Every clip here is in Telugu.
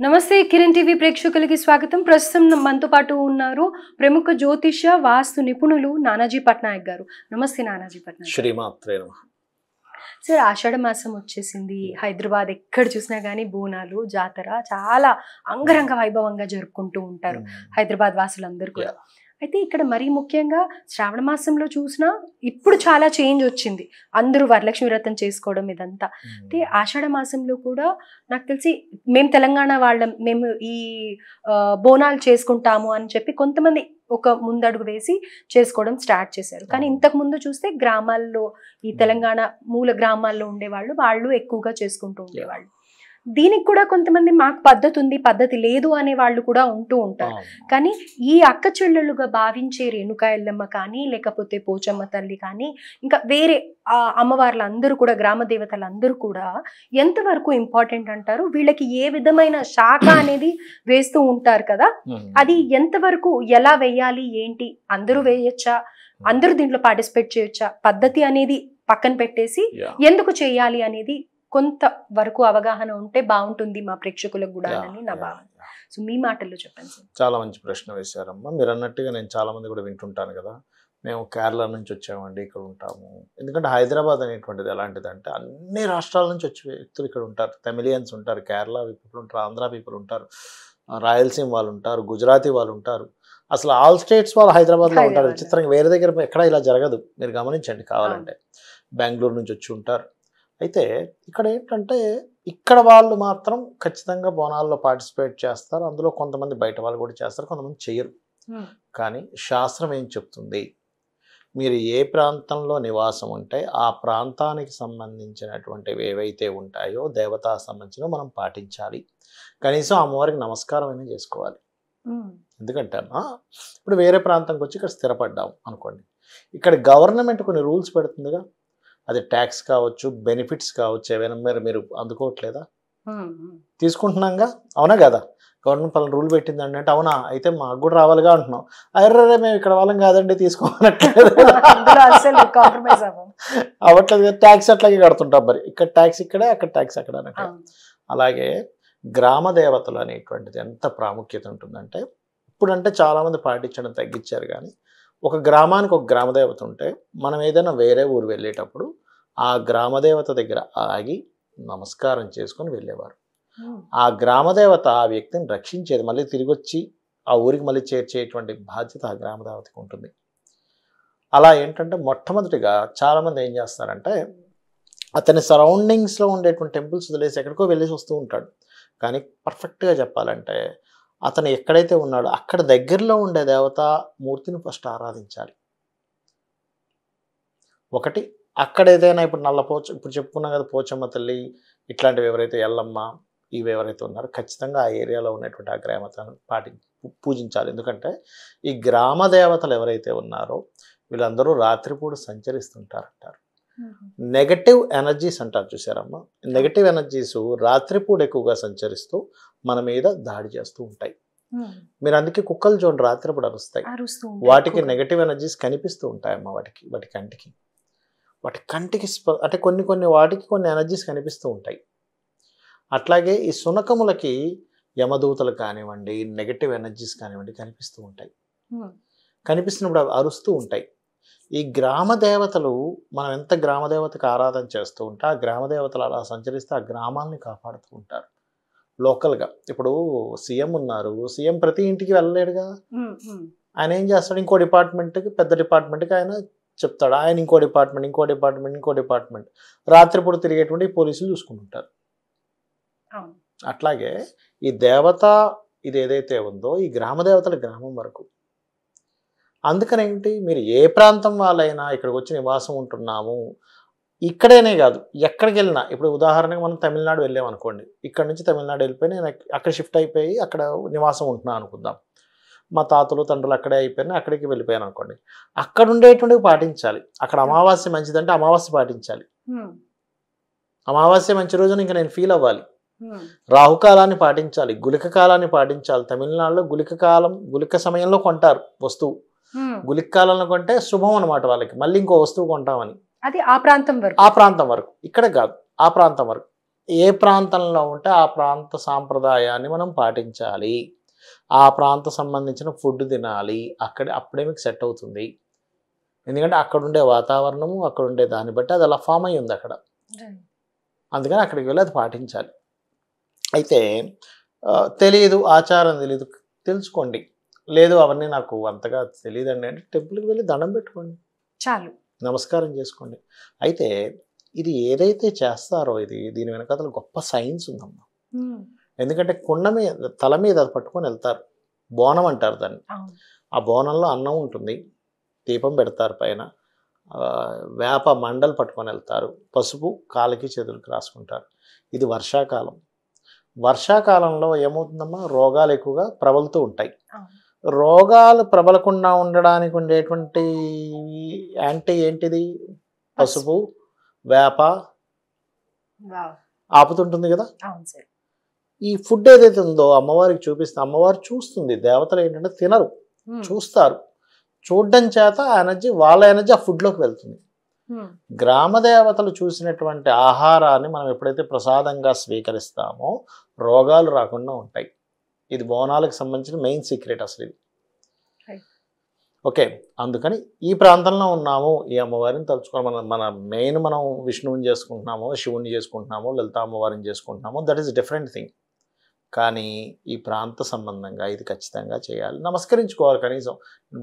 నమస్తే కిరణ్ టీవీ ప్రేక్షకులకి స్వాగతం. ప్రస్తుతం మనతో పాటు ఉన్నారు ప్రముఖ జ్యోతిష్య వాస్తు నిపుణులు నానాజీ పట్నాయక్ గారు. నమస్తే నానాజీ పట్నాయక్. శ్రీమాత్రే నమః. సార్, ఆషాఢ మాసం వచ్చేసింది. హైదరాబాద్ ఎక్కడ చూసినా కానీ బోనాలు జాతర చాలా అంగరంగ వైభవంగా జరుపుకుంటూ ఉంటారు హైదరాబాద్ వాసులందరూ కూడా. అయితే ఇక్కడ మరీ ముఖ్యంగా శ్రావణ మాసంలో చూసినా ఇప్పుడు చాలా చేంజ్ వచ్చింది. అందరూ వరలక్ష్మి వ్రతం చేసుకోవడం ఇదంతా. అయితే ఆషాఢ మాసంలో కూడా నాకు తెలిసి మేము తెలంగాణ వాళ్ళం, మేము ఈ బోనాలు చేసుకుంటాము అని చెప్పి కొంతమంది ఒక ముందడుగు వేసి చేసుకోవడం స్టార్ట్ చేశారు. కానీ ఇంతకు ముందు చూస్తే గ్రామాల్లో, ఈ తెలంగాణ మూల గ్రామాల్లో ఉండేవాళ్ళు వాళ్ళు ఎక్కువగా చేసుకుంటూ ఉండేవాళ్ళు. దీనికి కూడా కొంతమంది మాకు పద్ధతి ఉంది, పద్ధతి లేదు అనే వాళ్ళు కూడా ఉంటూ ఉంటారు. కానీ ఈ అక్క చెల్లెలుగా భావించే రేణుకా ఎల్లమ్మ కానీ, లేకపోతే పోచమ్మ తల్లి కానీ, ఇంకా వేరే అమ్మవార్లు అందరూ కూడా, గ్రామ దేవతలు అందరూ కూడా ఎంతవరకు ఇంపార్టెంట్ అంటారు? వీళ్ళకి ఏ విధమైన శాఖ అనేది వేస్తూ ఉంటారు కదా, అది ఎంతవరకు ఎలా వేయాలి, ఏంటి, అందరూ వేయచ్చా, అందరూ దీంట్లో పార్టిసిపేట్ చేయొచ్చా, పద్ధతి అనేది పక్కన పెట్టేసి ఎందుకు చేయాలి అనేది కొంత వరకు అవగాహన ఉంటే బాగుంటుంది మా ప్రేక్షకులకు కూడా అని నా భావన. సో మీ మాటల్లో చెప్పండి సార్. చాలా మంచి ప్రశ్న వేశారమ్మా. మీరు అన్నట్టుగా నేను చాలా మంది కూడా వింటుంటాను కదా, మేము కేరళ నుంచి వచ్చామండి, ఇక్కడ ఉంటాము. ఎందుకంటే హైదరాబాద్ అనేటువంటిది ఎలాంటిదంటే అన్ని రాష్ట్రాల నుంచి వచ్చే వ్యక్తులు ఇక్కడ ఉంటారు. తమిళియన్స్ ఉంటారు, కేరళ పీపుల్ ఉంటారు, ఆంధ్ర పీపుల్ ఉంటారు, రాయలసీమ వాళ్ళు ఉంటారు, గుజరాతీ వాళ్ళు ఉంటారు, అసలు ఆల్ స్టేట్స్ వాళ్ళు హైదరాబాద్లో ఉంటారు. విచిత్రంగా వేరే దగ్గర ఎక్కడ ఇలా జరగదు, మీరు గమనించండి కావాలంటే. బెంగళూరు నుంచి వచ్చి ఉంటారు. అయితే ఇక్కడ ఏంటంటే ఇక్కడ వాళ్ళు మాత్రం ఖచ్చితంగా బోనాల్లో పార్టిసిపేట్ చేస్తారు. అందులో కొంతమంది బయట వాళ్ళు కూడా చేస్తారు, కొంతమంది చేయరు. కానీ శాస్త్రం ఏం చెప్తుంది, మీరు ఏ ప్రాంతంలో నివాసం ఉంటే ఆ ప్రాంతానికి సంబంధించినటువంటివి ఏవైతే ఉంటాయో దేవతా సంబంధించినవి మనం పాటించాలి. కనీసం అమ్మవారికి నమస్కారం అయినా చేసుకోవాలి. ఎందుకంటే ఇప్పుడు వేరే ప్రాంతంకి వచ్చి ఇక్కడ స్థిరపడ్డాము అనుకోండి, ఇక్కడ గవర్నమెంట్ కొన్ని రూల్స్ పెడుతుందిగా, అది ట్యాక్స్ కావచ్చు, బెనిఫిట్స్ కావచ్చు, ఏవైనా మీరు అందుకోవట్లేదా, తీసుకుంటున్నాంగా, అవునా కదా? గవర్నమెంట్ పలానా రూల్ పెట్టిందండి అంటే అవునా, అయితే మాకు కూడా రావాలిగా అంటున్నాం. అర్రే మేము ఇక్కడ వాళ్ళం కాదండి తీసుకోనట్లేదు, అవ్వట్లేదు కదా, ట్యాక్స్ అట్లాగే కడుతుంటాం. మరి ఇక్కడ ట్యాక్స్ ఇక్కడే, అక్కడ ట్యాక్స్ అక్కడ అన్నట్టు. అలాగే గ్రామ దేవతలు అనేటువంటిది ఎంత ప్రాముఖ్యత ఉంటుందంటే, ఇప్పుడంటే చాలామంది పాటించడం తగ్గించారు. కానీ ఒక గ్రామానికి ఒక గ్రామదేవత ఉంటే మనం ఏదైనా వేరే ఊరు వెళ్ళేటప్పుడు ఆ గ్రామదేవత దగ్గర ఆగి నమస్కారం చేసుకొని వెళ్ళేవారు. ఆ గ్రామదేవత ఆ వ్యక్తిని రక్షించేది, మళ్ళీ తిరిగి వచ్చి ఆ ఊరికి మళ్ళీ చేర్చేటువంటి బాధ్యత ఆ గ్రామదేవతకి ఉంటుంది. అలా ఏంటంటే మొట్టమొదటిగా చాలామంది ఏం చేస్తారంటే అతని సరౌండింగ్స్లో ఉండేటువంటి టెంపుల్స్ వదిలేసి ఎక్కడికో వెళ్ళేసి వస్తూ ఉంటాడు. కానీ పర్ఫెక్ట్గా చెప్పాలంటే అతను ఎక్కడైతే ఉన్నాడో అక్కడ దగ్గరలో ఉండే దేవతా మూర్తిని ఫస్ట్ ఆరాధించాలి. ఒకటి అక్కడ ఏదైనా ఇప్పుడు ఇప్పుడు చెప్పుకున్నాం కదా, పోచమ్మ తల్లి ఇట్లాంటివి ఎవరైతే, ఎల్లమ్మ, ఇవి ఎవరైతే ఉన్నారో ఖచ్చితంగా ఆ ఏరియాలో ఉన్నటువంటి ఆ గ్రామతను పూజించాలి. ఎందుకంటే ఈ గ్రామ దేవతలు ఎవరైతే ఉన్నారో వీళ్ళందరూ రాత్రిపూట సంచరిస్తుంటారంటారు. నెగటివ్ ఎనర్జీస్ అంటారు చూసారమ్మా, నెగటివ్ ఎనర్జీస్ రాత్రిపూట ఎక్కువగా సంచరిస్తూ మన మీద దాడి చేస్తూ ఉంటాయి. మీరు అందుకే కుక్కలు చూడండి, రాత్రిపూట అరుస్తాయి. వాటికి నెగటివ్ ఎనర్జీస్ కనిపిస్తూ ఉంటాయమ్మా, వాటి కంటికి అంటే కొన్ని వాటికి కొన్ని ఎనర్జీస్ కనిపిస్తూ ఉంటాయి. అట్లాగే ఈ సునకములకి యమదూతలు కానివ్వండి, నెగటివ్ ఎనర్జీస్ కానివ్వండి కనిపిస్తూ ఉంటాయి. కనిపిస్తున్నప్పుడు అవి అరుస్తూ ఉంటాయి. ఈ గ్రామ దేవతలు మనం ఎంత గ్రామదేవతకు ఆరాధన చేస్తూ ఉంటే ఆ గ్రామదేవతలు అలా సంచరిస్తే ఆ గ్రామాన్ని కాపాడుతూ ఉంటారు. లోకల్గా ఇప్పుడు సీఎం ఉన్నారు, సీఎం ప్రతి ఇంటికి వెళ్ళలేడుగా, ఆయన ఏం చేస్తాడు, ఇంకో డిపార్ట్మెంట్కి, పెద్ద డిపార్ట్మెంట్కి ఆయన చెప్తాడు, ఆయన ఇంకో డిపార్ట్మెంట్ రాత్రిపూట తిరిగేటువంటి పోలీసులు చూసుకుంటుంటారు. అట్లాగే ఈ దేవత ఇది ఏదైతే ఉందో ఈ గ్రామదేవతల గ్రామం వరకు. అందుకనేంటి, మీరు ఏ ప్రాంతం వాళ్ళైనా ఇక్కడికి వచ్చి నివాసం ఉంటున్నాము, ఇక్కడేనే కాదు ఎక్కడికి వెళ్ళినా, ఇప్పుడు ఉదాహరణకు మనం తమిళనాడు వెళ్ళామనుకోండి, ఇక్కడ నుంచి తమిళనాడు వెళ్ళిపోయి నేను అక్కడ షిఫ్ట్ అయిపోయి అక్కడ నివాసం ఉంటున్నాను అనుకుందాం, మా తాతలు తండ్రులు అక్కడే అయిపోయినా అక్కడికి వెళ్ళిపోయాను అనుకోండి, అక్కడ ఉండేటువంటివి పాటించాలి. అక్కడ అమావాస్య మంచిదంటే అమావాస్య పాటించాలి. అమావాస్య మంచి రోజున ఇంకా నేను ఫీల్ అవ్వాలి. రాహుకాలాన్ని పాటించాలి, గుళిక కాలాన్ని పాటించాలి. తమిళనాడులో గుళిక సమయంలో కొంటారు వస్తువు, గుళిక కాలంలో కొంటే శుభం అనమాట వాళ్ళకి, మళ్ళీ ఇంకో వస్తువు కొంటామని. అది ఆ ప్రాంతం వరకు, ఇక్కడ కాదు, ఆ ప్రాంతం వరకు. ఏ ప్రాంతంలో ఉంటే ఆ ప్రాంత సాంప్రదాయాన్ని మనం పాటించాలి, ఆ ప్రాంత సంబంధించిన ఫుడ్ తినాలి, అప్పుడే మీకు సెట్ అవుతుంది. ఎందుకంటే అక్కడ ఉండే వాతావరణము, అక్కడ ఉండే దాన్ని బట్టి అది అలా ఫామ్ అయ్యి ఉంది అక్కడ. అందుకని అక్కడికి వెళ్ళి అది పాటించాలి. అయితే తెలియదు, ఆచారం తెలియదు, తెలుసుకోండి. లేదు అవన్నీ నాకు అంతగా తెలియదండి అంటే టెంపుల్కి వెళ్ళి దండం పెట్టుకోండి, చాలు, నమస్కారం చేసుకోండి. అయితే ఇది ఏదైతే చేస్తారో దీని వెనకాల గొప్ప సైన్స్ ఉందమ్మా. ఎందుకంటే కుండ మీద తల మీద అది పట్టుకొని వెళ్తారు, బోనం అంటారు దాన్ని. ఆ బోనంలో అన్నం ఉంటుంది, దీపం పెడతారు పైన, వేప మండలు పట్టుకొని వెళ్తారు, పసుపు కాలికి చేతులకి రాసుకుంటారు. ఇది వర్షాకాలం. వర్షాకాలంలో ఏమవుతుందమ్మా, రోగాలు ఎక్కువగా ప్రబలుతూ ఉంటాయి. రోగాలు ప్రబలకుండా ఉండడానికి ఉండేటువంటి యాంటీ ఏంటిది, పసుపు, వేప ఆపుతుంటుంది కదా. ఈ ఫుడ్ ఏదైతే ఉందో అమ్మవారికి చూపిస్తే అమ్మవారు చూస్తుంది, దేవతలు ఏంటంటే తినరు, చూస్తారు. చూడడం చేత వాళ్ళ ఎనర్జీ ఆ ఫుడ్లోకి వెళ్తుంది. గ్రామ దేవతలు చూసినటువంటి ఆహారాన్ని మనం ఎప్పుడైతే ప్రసాదంగా స్వీకరిస్తామో రోగాలు రాకుండా ఉంటాయి. ఇది బోనాలకు సంబంధించిన మెయిన్ సీక్రెట్ అసలు ఇది. ఓకే, అందుకని ఈ ప్రాంతంలో ఉన్నాము, ఈ అమ్మవారిని తలుచుకోవాలి. మనం విష్ణువుని చేసుకుంటున్నాము, శివుని చేసుకుంటున్నాము, లలిత అమ్మవారిని చేసుకుంటున్నాము, దట్ ఈస్ డిఫరెంట్ థింగ్. కానీ ఈ ప్రాంత సంబంధంగా ఇది ఖచ్చితంగా చేయాలి, నమస్కరించుకోవాలి. కనీసం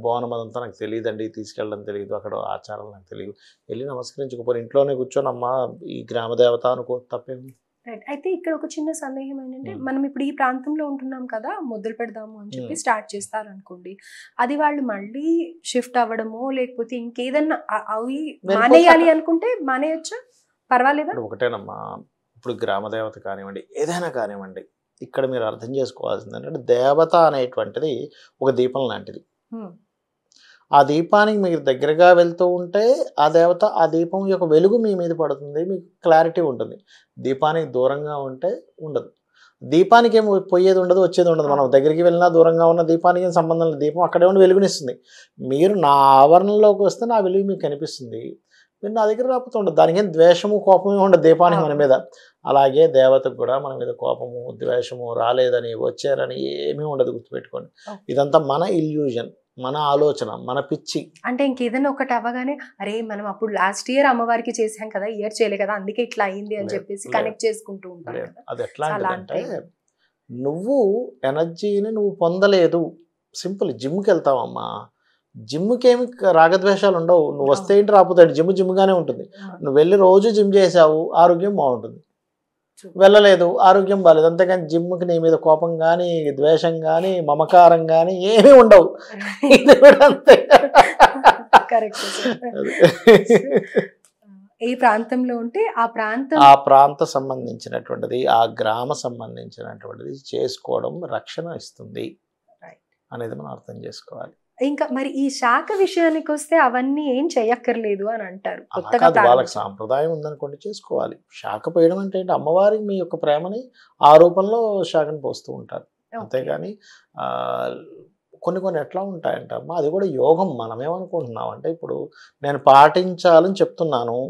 బోనం అదంతా నాకు తెలియదండి, తీసుకెళ్ళడం తెలియదు, అక్కడ ఆచారాలు నాకు తెలియదు, వెళ్ళి నమస్కరించుకోపోయి ఇంట్లోనే కూర్చొని అమ్మ ఈ గ్రామ దేవత అనుకో, తప్పేమి. అయితే ఇక్కడ ఒక చిన్న సందేహం ఏంటంటే, మనం ఇప్పుడు ఈ ప్రాంతంలో ఉంటున్నాం కదా, మొదలు పెడదాము అని చెప్పి స్టార్ట్ చేస్తారు అనుకోండి, అది వాళ్ళు మళ్ళీ షిఫ్ట్ అవ్వడమో లేకపోతే ఇంకేదన్నా అవి మానేయాలి అనుకుంటే మానేయచ్చా, పర్వాలేదా? ఒకటేనమ్మా, ఇప్పుడు గ్రామ దేవత కానివ్వండి, ఏదైనా కానివ్వండి, ఇక్కడ మీరు అర్థం చేసుకోవాల్సింది ఏంటంటే దేవత అనేటువంటిది ఒక దీపం లాంటిది. ఆ దీపానికి మీరు దగ్గరగా వెళ్తూ ఉంటే ఆ దేవత, ఆ దీపం యొక్క వెలుగు మీ మీద పడుతుంది, మీకు క్లారిటీ ఉంటుంది. దీపానికి దూరంగా ఉంటే ఉండదు. దీపానికి ఏమి పోయేది ఉండదు, వచ్చేది ఉండదు. మనం దగ్గరికి వెళ్ళినా దూరంగా ఉన్న దీపానికి ఏం సంబంధం లేదు, దీపం అక్కడే ఉండి వెలుగునిస్తుంది. మీరు నా ఆవరణలోకి వస్తే నా వెలుగు మీకు కనిపిస్తుంది, మీరు నా దగ్గర రాకపోతే ఉండదు. దానికి ఏం ద్వేషము కోపమే ఉండదు దీపానికి మన మీద. అలాగే దేవతకు కూడా మన మీద కోపము ద్వేషము రాలేదని వచ్చారని ఏమీ ఉండదు, గుర్తుపెట్టుకోండి. ఇదంతా మన ఇల్యూజన్, మన ఆలోచన, మన పిచ్చి. అంటే ఇంకేదైనా ఒకటి అవ్వగానే అరే మనం అప్పుడు లాస్ట్ ఇయర్ అమ్మవారికి చేసాం కదా, ఇయర్ చేయలే కదా, అందుకే ఇట్లా అయింది అని చెప్పేసి కనెక్ట్ చేసుకుంటూ ఉంటాం. అది ఎట్లా అంటే నువ్వు ఎనర్జీని నువ్వు పొందలేదు. సింపుల్, జిమ్కి వెళ్తావమ్మా, జిమ్కి ఏమి రాగద్వేషాలు ఉండవు. నువ్వు వస్తే ఏంటి రాకపోతాడు, జిమ్గానే ఉంటుంది. నువ్వు వెళ్ళి రోజు జిమ్ చేసావు, ఆరోగ్యం బాగుంటుంది. వెళ్ళలేదు, ఆరోగ్యం బాగాలేదు. అంతేకాని జిమ్కి నీ మీద కోపం కానీ ద్వేషం కానీ మమకారం కానీ ఏమీ ఉండవు. ఇది కూడా అంతే. ఏ ప్రాంతంలో ఉంటే ఆ ప్రాంత సంబంధించినటువంటిది, ఆ గ్రామ సంబంధించినటువంటిది చేసుకోవడం రక్షణ ఇస్తుంది అనేది మనం అర్థం చేసుకోవాలి. ఇంకా మరి ఈ శాఖ విషయానికి వస్తే అవన్నీ ఏం చెయ్యక్కర్లేదు అని అంటారు. వాళ్ళకి సాంప్రదాయం ఉందనుకోండి, చేసుకోవాలి. శాఖ పోయడం అంటే ఏంటి, అమ్మవారికి మీ యొక్క ప్రేమని ఆ రూపంలో శాఖను పోస్తూ ఉంటారు. అంతేగాని కొన్ని ఎట్లా ఉంటాయంటే అమ్మ, అది కూడా యోగం. మనమేమనుకుంటున్నాం అంటే ఇప్పుడు నేను పాటించాలని చెప్తున్నాను,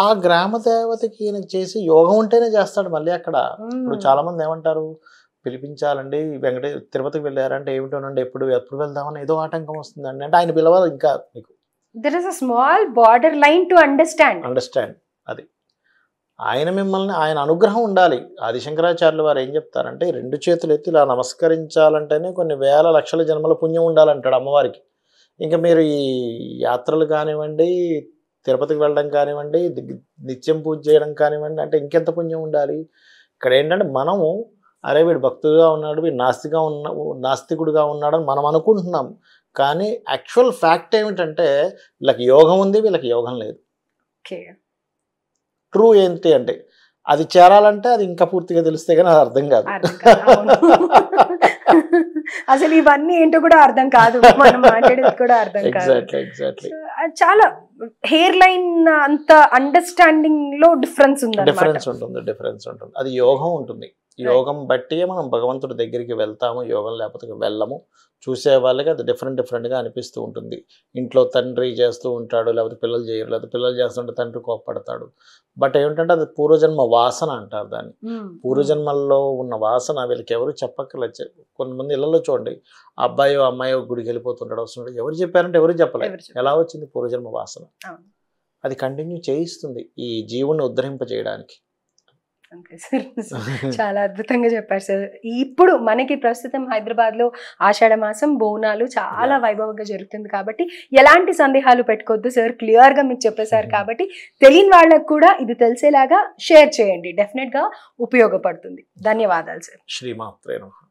ఆ గ్రామ దేవతకి ఈయనకి చేసి యోగం ఉంటేనే చేస్తాడు మళ్ళీ అక్కడ. ఇప్పుడు చాలా మంది ఏమంటారు, పిలిపించాలండి తిరుపతికి వెళ్ళారంటే ఏమిటోనండి, ఎప్పుడు వెళ్దామని ఏదో ఆటంకం వస్తుందండి అంటే ఆయన పిలవాలి. ఇంకా మీకు there is a small border line to understand. అది ఆయన అనుగ్రహం ఉండాలి. ఆదిశంకరాచార్యులు వారు ఏం చెప్తారంటే, 2 చేతులు ఎత్తి ఇలా నమస్కరించాలంటేనే కొన్ని వేల లక్షల జన్మల పుణ్యం ఉండాలంటాడు అమ్మవారికి. ఇంకా మీరు ఈ యాత్రలు కానివ్వండి, తిరుపతికి వెళ్ళడం కానివ్వండి, నిత్యం పూజ చేయడం కానివ్వండి, అంటే ఇంకెంత పుణ్యం ఉండాలి. ఇక్కడ ఏంటంటే మనము అరే వీడు భక్తుడుగా ఉన్నాడు, వీడు నాస్తికుడుగా ఉన్నాడని మనం అనుకుంటున్నాం. కానీ యాక్చువల్ ఫ్యాక్ట్ ఏమిటంటే వీళ్ళకి యోగం ఉంది, వీళ్ళకి యోగం లేదు. ట్రూ ఏంటి అంటే అది చేరాలంటే అది ఇంకా పూర్తిగా తెలిస్తే కానీ అది అర్థం కాదు. అసలు ఇవన్నీ ఏంటో కూడా అర్థం కాదు, మనం మాట్లాడేది కూడా అర్థం కాదు. ఎగ్జాక్ట్లీ. చాలా హెయిర్ లైన్ అంత అండర్స్టాండింగ్ లో డిఫరెన్స్ ఉంటుంది. అది యోగం ఉంటుంది. యోగం బట్టి మనం భగవంతుడి దగ్గరికి వెళ్తాము, యోగం లేకపోతే వెళ్ళము. చూసే వాళ్ళకి అది డిఫరెంట్గా అనిపిస్తూ ఉంటుంది. ఇంట్లో తండ్రి చేస్తూ ఉంటాడు, లేకపోతే పిల్లలు చేయరు, లేకపోతే పిల్లలు చేస్తుంటే తండ్రి కోప్పడతాడు. బట్ ఏమిటంటే అది పూర్వజన్మ వాసన అంటారు దాన్ని. పూర్వజన్మల్లో ఉన్న వాసన వీళ్ళకి ఎవరు చెప్పక్కర్లేదు. కొంతమంది ఇళ్లలో చూడండి, అబ్బాయో అమ్మాయో గుడికి వెళ్ళిపోతుంటాడు, వస్తున్నాడు, ఎవరు చెప్పారంటే ఎవరు చెప్పలేదు. ఎలా వచ్చింది? పూర్వజన్మ వాసన. అది కంటిన్యూ చేయిస్తుంది ఈ జీవుని ఉద్ధరింపజేయడానికి. అంతే సార్, చాలా అద్భుతంగా చెప్పారు సార్. ఇప్పుడు మనకి ప్రస్తుతం హైదరాబాద్లో ఆషాఢ మాసం బోనాలు చాలా వైభవంగా జరుగుతుంది కాబట్టి ఎలాంటి సందేహాలు పెట్టుకోవద్దు సార్, క్లియర్గా మీకు చెప్పేశారు కాబట్టి తెలియని వాళ్ళకు కూడా ఇది తెలిసేలాగా షేర్ చేయండి, డెఫినెట్గా ఉపయోగపడుతుంది. ధన్యవాదాలు సార్. శ్రీమాత్రే నమః.